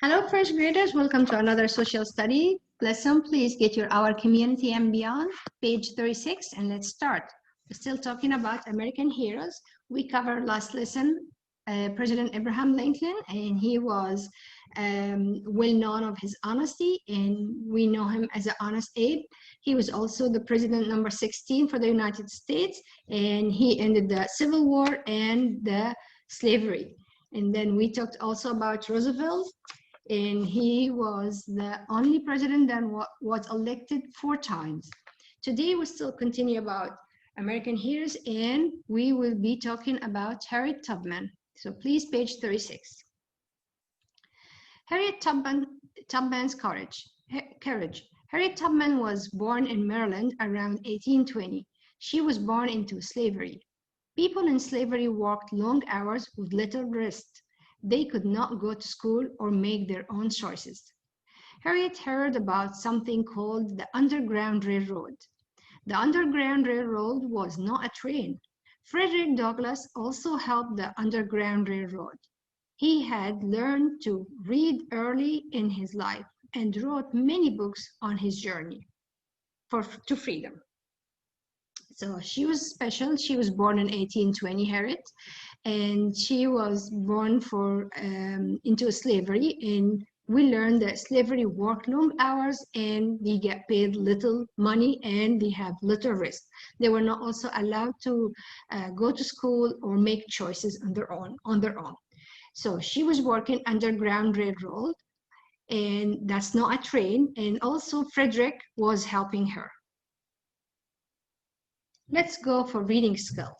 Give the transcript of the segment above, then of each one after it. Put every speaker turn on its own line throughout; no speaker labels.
Hello, first graders. Welcome to another social study lesson. Please get your Our Community and Beyond, page 36, and let's start. We're still talking about American heroes. We covered last lesson President Abraham Lincoln, and he was well known of his honesty, and we know him as an honest Abe. He was also the president number 16 for the United States, and he ended the Civil War and the slavery. And then we talked also about Roosevelt, and he was the only president that was elected 4 times. Today we still continue about American heroes, and we will be talking about Harriet Tubman. So please, page 36. Harriet Tubman's courage. Harriet Tubman was born in Maryland around 1820. She was born into slavery. People in slavery worked long hours with little rest. They could not go to school or make their own choices. Harriet heard about something called the Underground Railroad. The Underground Railroad was not a train. Frederick Douglass also helped the Underground Railroad. He had learned to read early in his life and wrote many books on his journey to freedom. So she was special. She was born in 1820, Harriet, and she was born into slavery. And we learned that slavery worked long hours, and they get paid little money, and they have little risk. They were not also allowed to go to school or make choices on their own. So she was working Underground Railroad, and that's not a train. And also Frederick was helping her. Let's go for reading skills.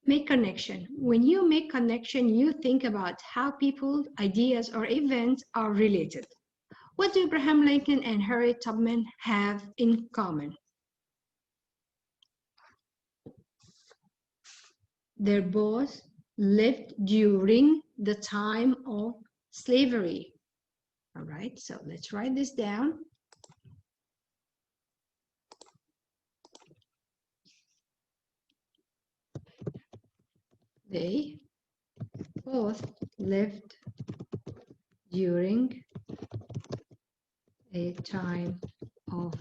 Make connection. When you make connection, you think about how people, ideas, or events are related. What do Abraham Lincoln and Harriet Tubman have in common? They both lived during the time of slavery. All right, so let's write this down. They both lived during a time of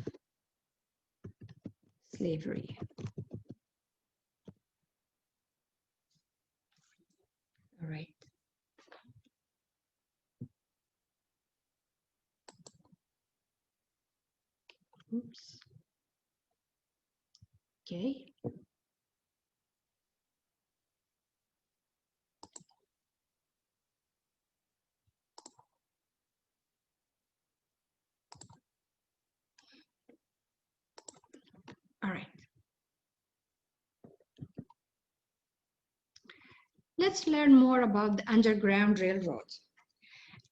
slavery. All right. Oops. Okay. All right. Let's learn more about the Underground Railroad.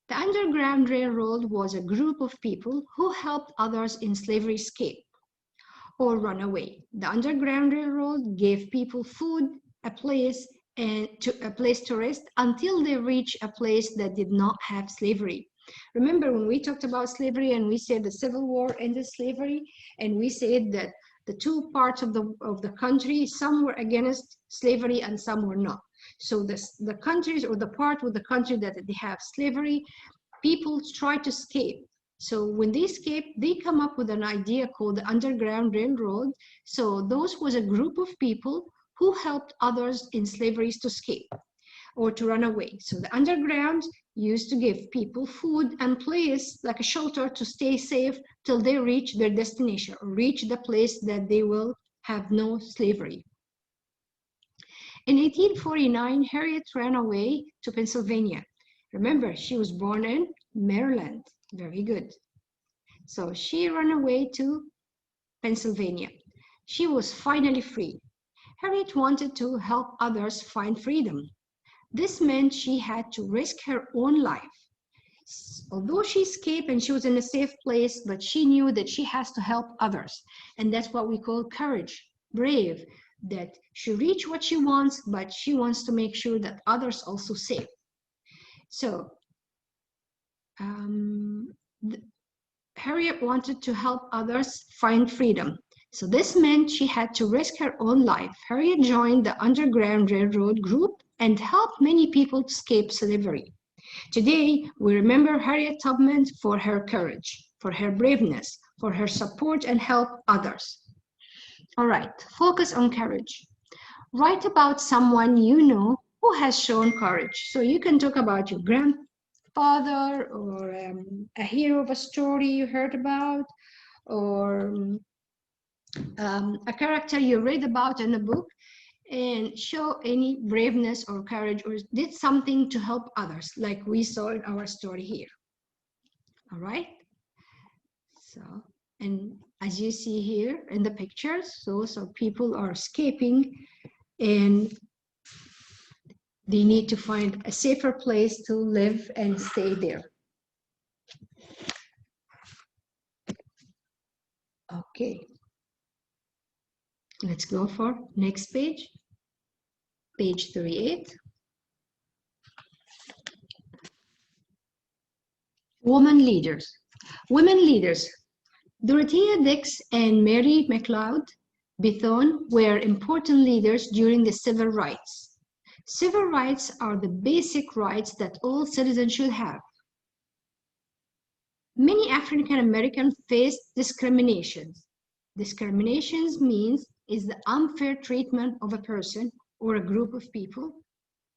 The Underground Railroad was a group of people who helped others in slavery escape or run away. The Underground Railroad gave people food, a place to rest until they reach a place that did not have slavery. Remember when we talked about slavery and we said the Civil War ended slavery, and we said that the two parts of the country, some were against slavery and some were not. So the countries, or the part of the country that they have slavery, people try to escape. So when they escape, they come up with an idea called the Underground Railroad. So those was a group of people who helped others in slaveries to escape or to run away. So the underground used to give people food and place, like a shelter, to stay safe till they reach their destination or reach the place that they will have no slavery. In 1849, Harriet ran away to Pennsylvania. Remember, she was born in Maryland. Very good. So she ran away to Pennsylvania. She was finally free. Harriet wanted to help others find freedom. This meant she had to risk her own life. Although she escaped and she was in a safe place, but she knew that she has to help others. And that's what we call courage, brave, that she reached what she wants, but she wants to make sure that others also safe. So Harriet wanted to help others find freedom. So this meant she had to risk her own life. Harriet joined the Underground Railroad group and helped many people escape slavery. Today, we remember Harriet Tubman for her courage, for her braveness, for her support and help others. All right, focus on courage. Write about someone you know who has shown courage. So you can talk about your grandfather or a hero of a story you heard about, or a character you read about in a book, and show any braveness or courage or did something to help others, like we saw in our story here. All right. So, and as you see here in the pictures, so people are escaping and they need to find a safer place to live and stay there. Okay. Let's go for next page. Page 38. Women leaders. Women leaders. Dorothea Dix and Mary McLeod Bethune were important leaders during the civil rights. Civil rights are the basic rights that all citizens should have. Many African Americans faced discrimination. Discrimination means is the unfair treatment of a person or a group of people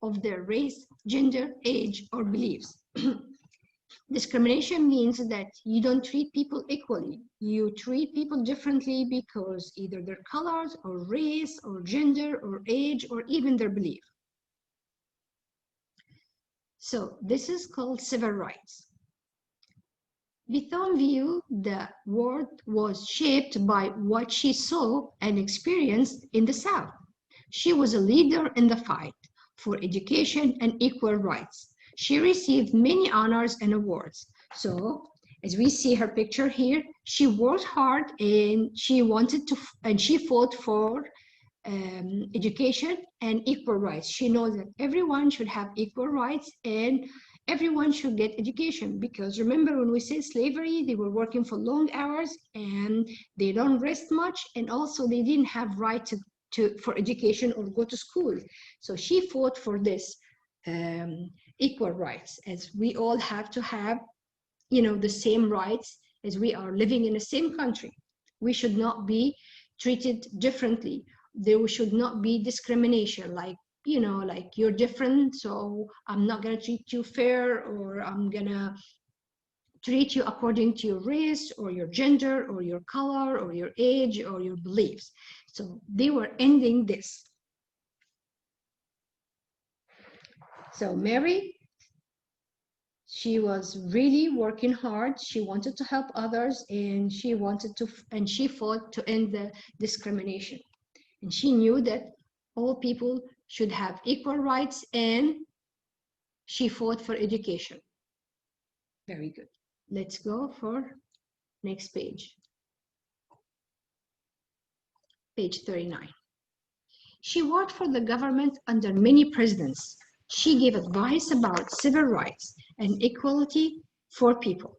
of their race, gender, age, or beliefs. Discrimination means that you don't treat people equally. You treat people differently because either their colors or race or gender or age or even their belief. So this is called civil rights. Bethune view the world was shaped by what she saw and experienced in the South. She was a leader in the fight for education and equal rights. She received many honors and awards. So, as we see her picture here, she worked hard and she fought for education and equal rights. She knows that everyone should have equal rights and everyone should get education, because remember when we said slavery, they were working for long hours and they don't rest much, and also they didn't have right for education or go to school. So she fought for this equal rights, as we all have to have, the same rights, as we are living in the same country. We should not be treated differently. There should not be discrimination, like you're different, so I'm not going to treat you fair, or I'm going to treat you according to your race or your gender or your color or your age or your beliefs. So they were ending this. So Mary, she was really working hard. She wanted to help others, and she fought to end the discrimination. And she knew that all people should have equal rights, and she fought for education. Very good. Let's go for next page. Page 39. She worked for the government under many presidents. She gave advice about civil rights and equality for people.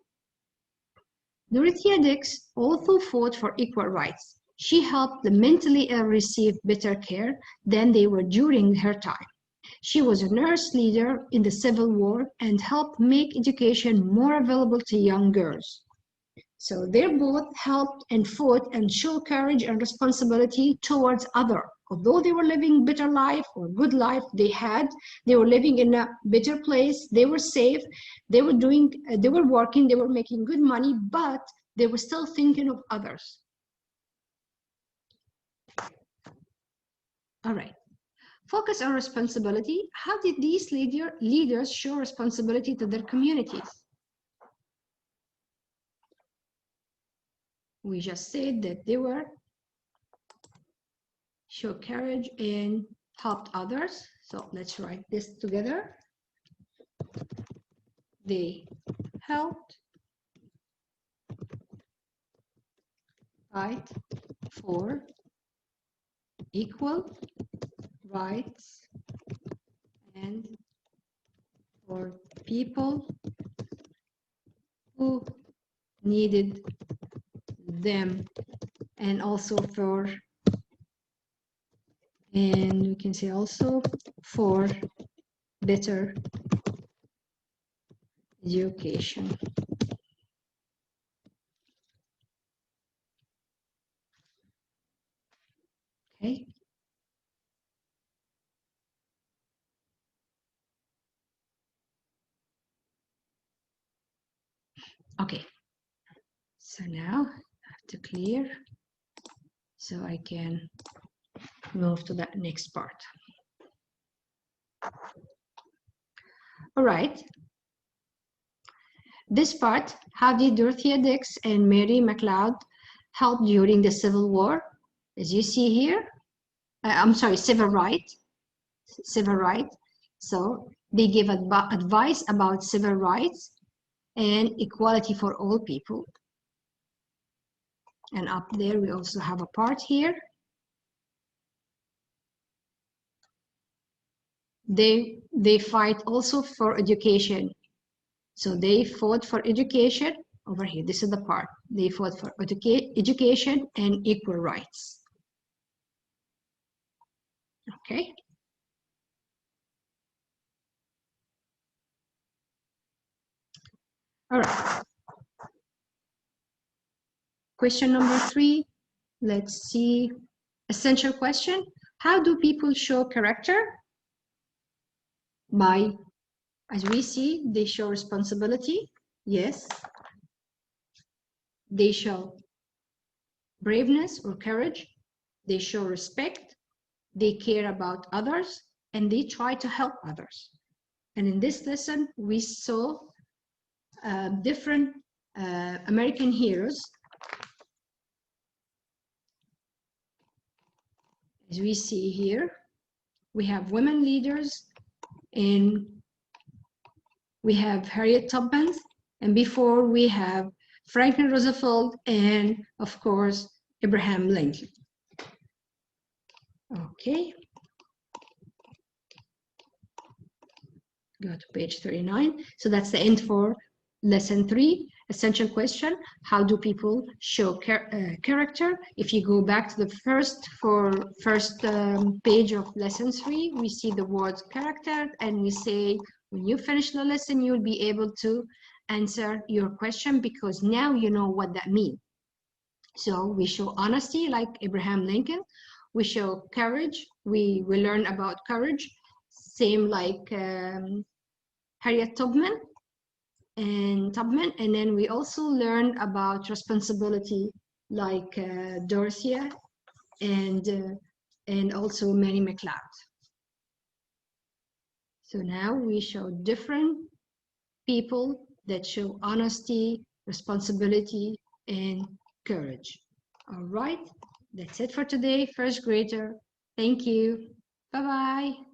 Dorothea Dix also fought for equal rights. She helped the mentally ill receive better care than they were during her time. She was a nurse leader in the Civil War and helped make education more available to young girls. So they both helped and fought and showed courage and responsibility towards others. Although they were living better life or good life they were living in a better place, they were safe, they were working, they were making good money, but they were still thinking of others. All right. Focus on responsibility. How did these leaders show responsibility to their communities? We just said that they were show courage and helped others. So let's write this together. They helped fight for equal rights and for people who needed them and also for, and we can say also for better education. Okay. Okay. So now I have to clear so I can move to the next part. All right. This part, how did Dorothea Dix and Mary McLeod help during the Civil War? As you see here, I'm sorry, civil rights. Civil rights. So they give advice about civil rights and equality for all people. And up there, we also have a part here. They fight also for education. So they fought for education over here. This is the part. They fought for education and equal rights. Okay. All right. Question number 3. Let's see. Essential question. How do people show character? By, as we see, they show responsibility. Yes. They show braveness or courage. They show respect. They care about others, and they try to help others. And in this lesson, we saw different American heroes. As we see here, we have women leaders, and we have Harriet Tubman, and before we have Franklin Roosevelt, and of course, Abraham Lincoln. Okay. Go to page 39. So that's the end for lesson 3. Essential question, how do people show character? If you go back to the first page of lesson 3, we see the word character, and we say when you finish the lesson, you'll be able to answer your question because now you know what that means. So we show honesty like Abraham Lincoln. We show courage. We learn about courage. Same like Harriet Tubman, and then we also learn about responsibility like Dorothea and also Mary McLeod. So now we show different people that show honesty, responsibility, and courage. All right, that's it for today, first grader. Thank you. Bye-bye.